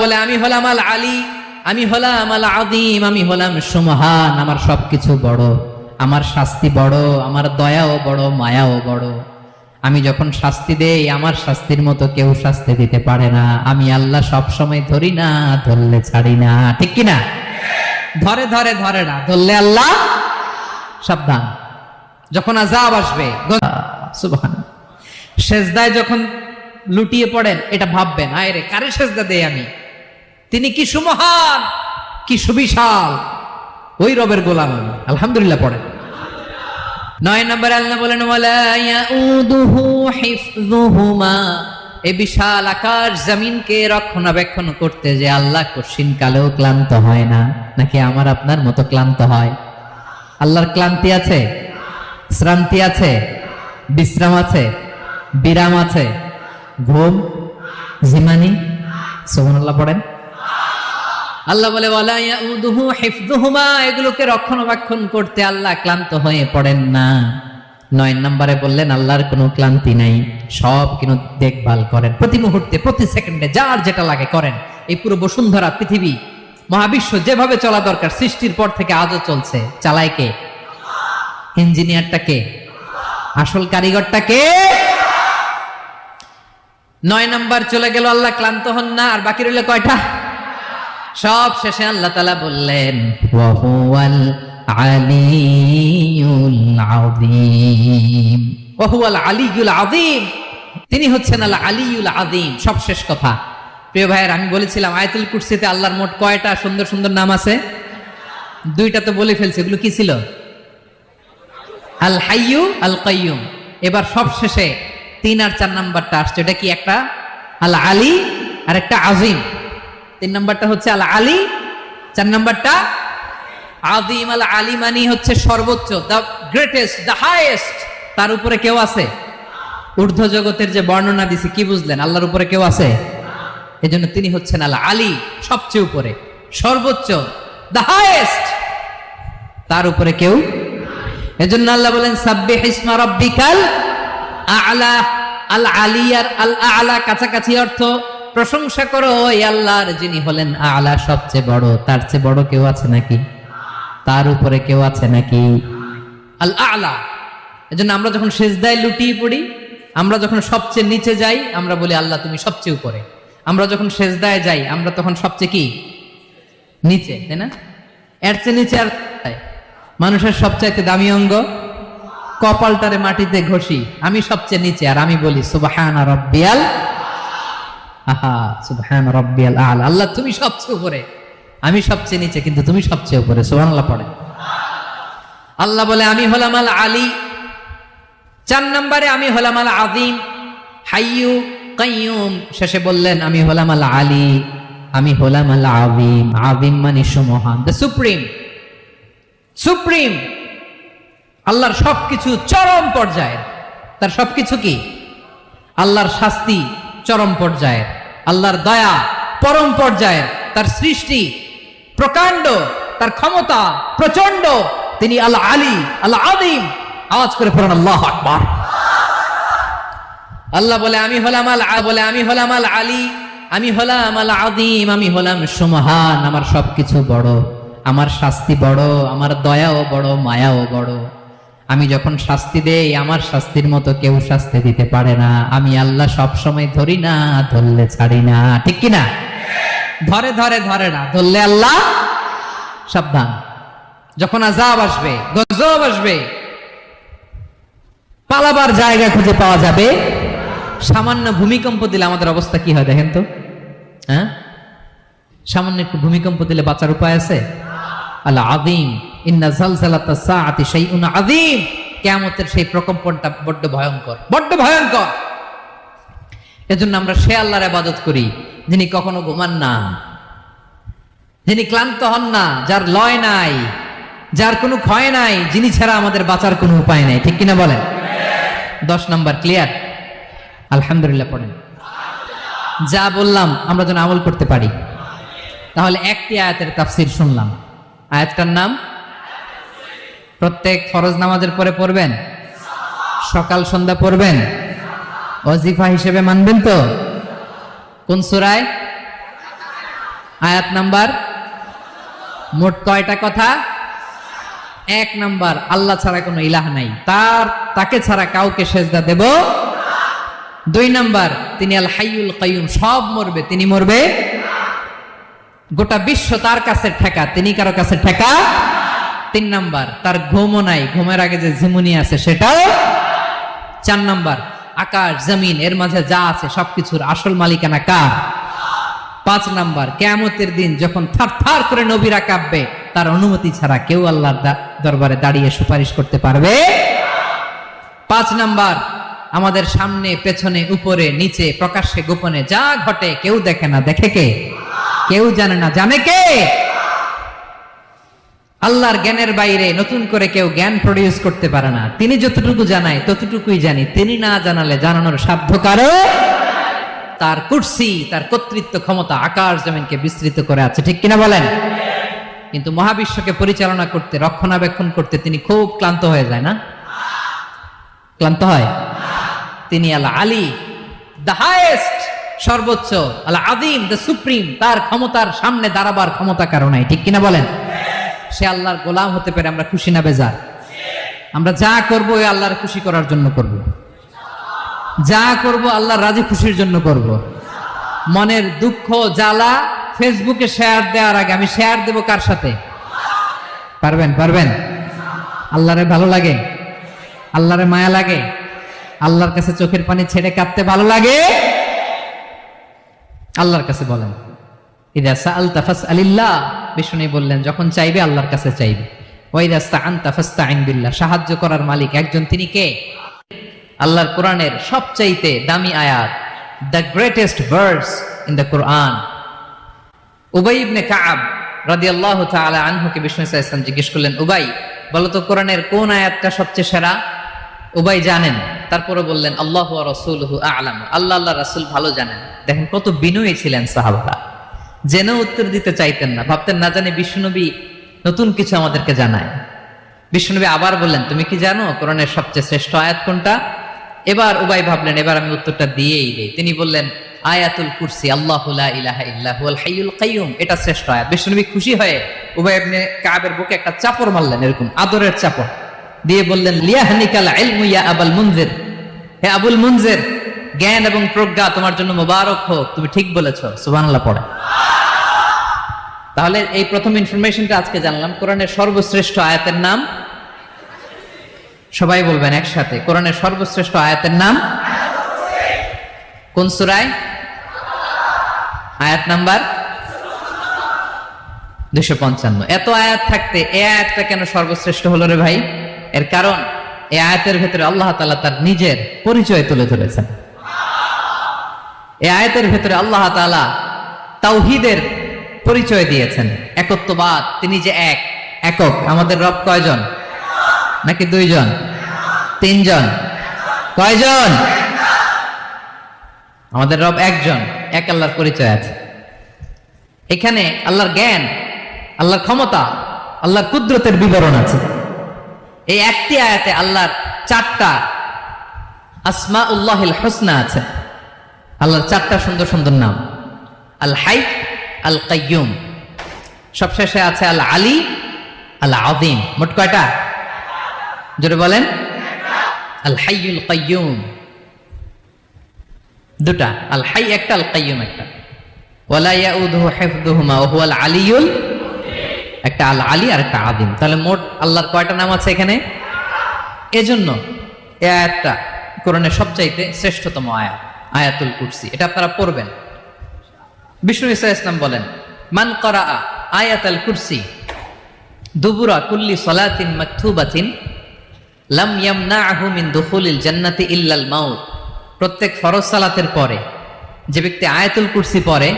বলে আমি হলাম আল আলী, আমি হলাম আল আযীম, আমি হলাম সুমহান, আমার সবকিছু বড়, আমার শাস্তি বড়, আমার দয়াও বড়, মায়াও বড়। আমি যখন শাস্তি দেই আমার শাস্তির মতো কেউ শাস্তি দিতে পারে না। আমি আল্লাহ সব সময় ধরি না, ধরলে ছাড়ি না, ঠিক কি না? ধরে ধরে ধরে না, ধরলে আল্লাহ সাবধান। যখন আযাব আসবে, সুবহানাল্লাহ, সেজদায় যখন লুটিয়ে পড়েন এটা ভাববেন, আয় রে কারে সেজদা দেই আমি, তিনি কি সুমহান, কি সুবিশাল, ওই রবের গোলাম আমি। আলহামদুলিল্লাহ পড়েন। 9 নম্বরে আল্লাহ বলেন ওয়ালা ইয়াউদুহু হিফযুহুমা, এই বিশাল আকাশ জমিনকে রক্ষণাবেক্ষণ করতে যে আল্লাহ কঠিন কালেও ক্লান্ত হয় না। নাকি আমার আপনার মতো ক্লান্ত হয়? আল্লাহর ক্লান্তি আছে, শ্রান্তি আছে, বিশ্রাম আছে, বিরাম আছে, ঘুম, জিমানি? সুবহানাল্লাহ পড়েন। আল্লাহ বলে ওয়ালা ইয়াউদুহু হিফযুহুমা, এগুলোকে রক্ষণাবেক্ষণ করতে আল্লাহ ক্লান্ত হয়ে পড়েন না। 9 নম্বরে বললেন আল্লাহর কোনো ক্লান্তি নাই, সব কিন্তু দেখভাল করেন, প্রতি মুহূর্তে প্রতি সেকেন্ডে যার যেটা লাগে করেন। এই পুরো বসুন্ধরা, পৃথিবী, মহাবিশ্ব যেভাবে চলা দরকার সৃষ্টির পর থেকে আজও চলছে। চালায় কে? ইঞ্জিনিয়ারটা কে? আসল কারিগরটা কে? 9 নম্বর চলে গেল, আল্লাহ ক্লান্ত হন না। আর বাকি রইল কয়টা? সব শেষে আল্লাহ তাআলা বললেন ওয়া হুয়াল আলিয়ুল আযীম, ওয়া হুয়াল আলিয়ুল আযীম, তিনি হচ্ছেন আল আলিয়ুল আযীম। সব শেষ কথা। প্রিয় ভাইয়ের, আমি বলেছিলাম আয়াতুল কুরসিতে আল্লাহর মোট কয়টা সুন্দর সুন্দর নাম আছে? 2টা তো বলে ফেলছে। এগুলো কি ছিল? আল হাইয়ু, আল কাইয়ুম। এবার সব শেষে 3 আর 4 নাম্বারটা আসছে। এটা কি? একটা আল আলী আর একটা আযীম। 3 নাম্বারটা হচ্ছে আল আলী, 4 নাম্বারটা আযীম। আল আলী মানে হচ্ছে সর্বোচ্চ, দ্য গ্রেটেস্ট, দ্য হাইয়েস্ট। তার উপরে কেউ আছে? ঊর্ধ্ব জগতের যে বর্ণনা দিছি, কি বুঝলেন? আল্লাহর উপরে কেউ আছে? এজন্য তিনি হচ্ছেন আল আলী, সবচেয়ে উপরে, সর্বোচ্চ, দ্য হাইয়েস্ট। তার উপরে কেউ। এজন্য আল্লাহ বলেন সাব্বিহ ইসমা রাব্বিকাল আ'লা। আল আলী আর আল আ'লা কাছাকাছি অর্থ। প্রশংসা করো ওই আল্লাহর যিনি হলেন আ'লা, সবচেয়ে বড়। তার চেয়ে বড় কেউ আছে নাকি? তার উপরে কেউ আছে নাকি? আল আ'লা। এজন্য আমরা যখন সিজদায় লুটিয়ে পড়ি, আমরা যখন সবচেয়ে নিচে যাই, আমরা বলি আল্লাহ তুমি সবচেয়ে উপরে। আমরা যখন সিজদায় যাই আমরা তখন সবচেয়ে কি? নিচে, তাই না? এর চেয়ে নিচে আর মানুষের সবচাইতে দামি অঙ্গ কপালটারে মাটিতে ঘষি, আমি সবচেয়ে নিচে, আর আমি বলি সুবহান রাব্বিয়াল আহা, সুবহান রাব্বিয়াল আ'লা। আল্লাহ তুমি সবচেয়ে উপরে, আমি সবচেয়ে নিচে, কিন্তু তুমি সবচেয়ে উপরে। সুবহানাল্লাহ পড়ে। আল্লাহ বলে আমি হলাম আল আলী। 4 নম্বরে আমি হলাম আল আযীম, হাইয়ু কাইয়ুম। শেষে বললেন আমি হলাম আল আলী, আমি হলাম আল আযীম। আযীম মানে সুমহান, দ্য সুপ্রিম। সুপ্রিম। আল্লাহর সবকিছু চরম পর্যায়ের। তার সবকিছু কি? আল্লাহর শাস্তি চরম পর্যায়ের, আল্লাহর দয়া পরম পর্যায়ের, তার সৃষ্টি প্রকাণ্ড, তার ক্ষমতা প্রচন্ড। তিনি আল আলী, আল আযীম। আওয়াজ করে পড়ুন আল্লাহু আকবার। আল্লাহ বলে আমি হলাম আল আলী, আমি হলাম আল আযীম, আমি হলাম সুমহান, আমার সবকিছু বড়, আমার শাস্তি বড়, আমার দয়াও বড়, মায়াও বড়। আমি যখন শাস্তি দেই আমার শাস্তির মতো কেউ শাস্তি দিতে পারে না। আমি আল্লাহ সব সময় ধরি না, ধরলে ছাড়ি না, ঠিক কি না? ধরে ধরে ধরে না, ধরলে আল্লাহ সাবধান। যখন আযাব আসবে, গজব আসবে, পালাবার জায়গা খুঁজে পাওয়া যাবে। সামান্য ভূমিকম্প দিলে আমাদের অবস্থা কি হয় দেখেন তো? হ্যাঁ, সামান্য একটু ভূমিকম্প দিলে বাঁচার উপায় আছে? আল আযীম, ইন্না যালযালাতাস সাআতি শাইউন আযীম। কিয়ামতের সেই প্রকম্পনটা বড্ড ভয়ঙ্কর, বড্ড ভয়ঙ্কর। এজন্য আমরা সে আল্লাহর ইবাদত করি যিনি কখনো ঘুমান না, যিনি ক্লান্ত হন না, যার লয় নাই, যার কোনো ক্ষয় নাই, যিনি ছাড়া আমাদের বাঁচার কোনো উপায় নাই, ঠিক কিনা বলেন? 10 নম্বর ক্লিয়ার? আলহামদুলিল্লাহ পড়েন। যা বললাম আমরা যেন আমল করতে পারি। তাহলে একটি আয়াতের তাফসীর শুনলাম। আয়াতটার নাম প্রত্যেক ফরজ নামাজের পরে পড়বেন, সকাল সন্ধ্যা পড়বেন, ওয়াজিফা হিসেবে মানবেন তো? কোন সূরায়? আয়াত নাম্বার, মোট কয়টা কথা? 1 নাম্বার, আল্লাহ ছাড়া কোনো ইলাহ নাই, তাকে ছাড়া কাউকে সেজদা দেব। 2 নাম্বার, তিনি আল হাইয়ুল কাইয়ুম, সব মরবে, তিনি মরবে। গোটা বিশ্ব তার কাছে ঠেকা, তিনি কারো কাছে ঠেকা। 3 নাম্বার, তার ঘুমও নাই, ঘুমের আগে যে ঝিমুনি আছে সেটাও। 4 নাম্বার, আকাশ জমিন এর মাঝে যা আছে সবকিছুর আসল মালিকানা কার? 5 নাম্বার, কিয়ামতের দিন যখন থারথার করে নবীরা কাঁপবে, তার অনুমতি ছাড়া কেউ আল্লাহর দরবারে দাঁড়িয়ে সুপারিশ করতে পারবে। 5 নাম্বার, আমাদের সামনে পেছনে উপরে নিচে প্রকাশ্যে গোপনে যা ঘটে কেউ দেখে না, দেখে কে? কেউ জানে না, জানে কে? আল্লাহর জ্ঞানের বাইরে নতুন করে কেউ জ্ঞান প্রডিউস করতে পারে না। তিনি যতটুকু জানায় ততটুকুই জানি, তিনি না জানালে জানানোর সাধ্য কারো। তার কুরসি, তার কর্তৃত্ব ক্ষমতা আকাশ জমিনকে বিস্তৃত করে আছে, ঠিক কিনা বলেন? কিন্তু মহাবিশ্বকে পরিচালনা করতে, রক্ষণাবেক্ষণ করতে তিনি খুব ক্লান্ত হয়ে যায় না? ক্লান্ত হয়? তিনি আল আলী, দ্য হাইয়েস্ট, সর্বোচ্চ, আল আযীম, দ্য সুপ্রিম, তার ক্ষমতার সামনে দাঁড়াবার ক্ষমতা কারো নাই, ঠিক কিনা বলেন? সে আল্লাহর গোলাম হতে পারে, আমরা খুশি না বেজার? আমরা যা করব ওই আল্লাহর খুশি করার জন্য করব, যা করব আল্লাহর রাজি খুশির জন্য করব। মনের দুঃখ জ্বালা ফেসবুকে শেয়ার দেওয়ার আগে আমি শেয়ার দেব কার সাথে? পারবেন? পারবেন? আল্লাহরে ভালো লাগে? আল্লাহরে মায়া লাগে? আল্লাহর কাছে চোখের পানি ছেড়ে কাঁদতে ভালো লাগে? আল্লাহর কাছে বলেন, ইদা সাআলতা ফাসআলিল্লাহ, বিষ্ণু বললেন যখন চাইবে আল্লাহর কাছে চাইবে। ওয়া ইদা ইসতাআনতা ফাসতাইন বিল্লাহ, সাহায্য করার মালিক একজন, তিনি কে? আল্লাহর কোরআনের সবচাইতে দামি আয়াত, the greatest verse in the Quran. উবাই ইবনে কাআব রাদিয়াল্লাহু তাআলা আনহুকে বিষ্ণু সাল্লাল্লাহু আলাইহি ওয়াসাল্লাম জিজ্ঞেস করলেন, উবাই বলো তো কোরআনের কোন আয়াতটা সবচেয়ে সেরা? উবাই জানেন, তারপরে বললেন আল্লাহু ওয়া রাসূলুহু আ'লাম, আল্লাহ আল্লাহ রাসূল ভালো জানেন। দেখেন কত বিনয়ী ছিলেন সাহাবারা, জেনেও উত্তর দিতে চাইতেন না, ভাবতেন না জানি বিষ্ণুনবী নতুন কিছু আমাদেরকে জানায়। বিষ্ণুনবী আবার বললেন, তুমি কি জানো কোরআনের সবচেয়ে শ্রেষ্ঠ আয়াত কোনটা? এবার উবাই ভাবলেন এবার আমি উত্তরটা দিয়েই দেই। তিনি বললেন আয়াতুল কুরসি, আল্লাহু লা ইলাহা ইল্লা হুয়াল হাইয়ুল কাইয়ুম, এটা শ্রেষ্ঠ আয়াত। বিষ্ণুনবী খুশি হয়ে উবাই ইবনে কাবের বুকে একটা চাপড় মারলেন, এরকম আদরের চাপড় দিয়ে বললেন, লিয়াহনিকাল ইলমু ইয়া আবুল মুনজির, হে আবুল মুনজির, জ্ঞান এবং প্রজ্ঞা তোমার জন্য মোবারক হোক, তুমি ঠিক বলেছো। সুবহানাল্লাহ পড়ে। তাহলে এই প্রথম ইনফরমেশনটা আজকে জানলাম, কোরআনের সর্বশ্রেষ্ঠ আয়াতের নাম। সবাই বলবেন একসাথে, কোরআনের সর্বশ্রেষ্ঠ আয়াতের নাম কোন সূরায়? আয়াত নাম্বার 255। এত আয়াত থাকতে এই আয়াতটা কেন সর্বশ্রেষ্ঠ হলো রে ভাই? এর কারণ এই আয়াতের ভেতরে আল্লাহ তাআলা তার নিজের পরিচয় তুলে ধরেছেন। এই আয়াতের ভেতরে আল্লাহ তাআলা তাওহীদের পরিচয় দিয়েছেন, একত্ববাদ, তিনি যে একক। আমাদের রব কয়জন? নাকি 2 জন? 3 জন? কয়জন? আমাদের রব একজন, এক আল্লাহর পরিচয় আছে। এখানে আল্লাহর জ্ঞান, আল্লাহর ক্ষমতা, আল্লাহর কুদরতের বিবরণ আছে। এই একটি আয়াতে আল্লাহর 4টা আসমাউল্লাহিল হুসনা আছে, আল্লাহর 4টা সুন্দর সুন্দর নাম। আল হাই, আল কাইয়ুম, সবশেষে আছে আল আলী, আল আযীম। মোট কয়টা? জোরে বলেন। আল হাইয়ুল কাইয়ুম 2টা, আল হাই একটা, আল কাইয়ুম একটা। ওয়ালা ইয়াউদুহু হিফযুহুমা ওয়া হুয়াল আলিয়ুল, একটা আল আলী আর একটা আযীম। তাহলে মোট আল্লাহর কয়টা নাম আছে এখানে? এজন্য এই আয়াতটা কোরআনের সবচাইতে শ্রেষ্ঠতম আয়াত, আয়াতুল কুরসি। এটা আপনারা পড়বেন। বিষ্ণু ঈসা ইসলাম বলেন, মান ক্বারাআ আয়াতুল কুরসি দুবুরা কুল্লি সালাতিন মাকতুবাতিন লাম ইয়ামনাহু মিন দুখুলিল জান্নাতি ইল্লাল মাউত। প্রত্যেক ফরজ সালাতের পরে যে ব্যক্তি আয়াতুল কুরসি পড়ে,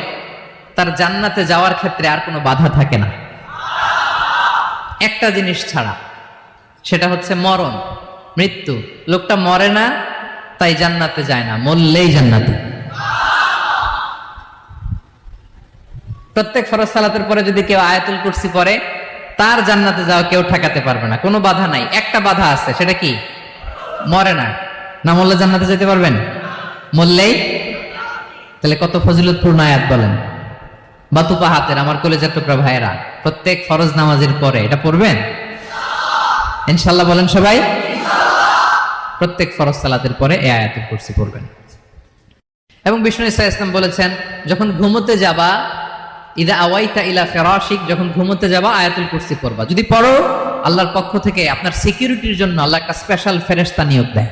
তার জান্নাতে যাওয়ার ক্ষেত্রে আর কোনো বাধা থাকে না, একটা জিনিস ছাড়া, সেটা হচ্ছে মরণ, মৃত্যু। লোকটা মরে না তাই জান্নাতে যায় না, মরলেই জান্নাতে। প্রত্যেক ফরজ সালাতের পরে যদি কেউ আয়াতুল কুরসি পড়ে, তার জান্নাতে যাওয়া কেউ ঠেকাতে পারবে না, কোনো বাধা নাই। একটা বাধা আছে, সেটা কি? মরে না। না মরলে জান্নাতে যেতে পারবেন? মরলেই। তাহলে কত ফজিলতপূর্ণ আয়াত বলেন। বাতুপা হাতের আমার কলেজের টুকরা ভাইয়েরা, প্রত্যেক ফরজ নামাজের পরে এটা পড়বেন ইনশাআল্লাহ। বলেন সবাই, প্রত্যেক ফরজ সালাতের পরে এই আয়াতুল কুরসি পড়বেন। এবং বিষ্ণু ইসা ইসলাম বলেছেন, যখন ঘুমোতে যাবা, ইদা আওয়াইতা ইলা ফিরাশিক, যখন ঘুমোতে যাবা আয়াতুল কুরসি পড়বা। যদি পড়ো, আল্লাহর পক্ষ থেকে আপনার সিকিউরিটির জন্য আল্লাহ একটা স্পেশাল ফেরেশতা নিয়োগ দেয়।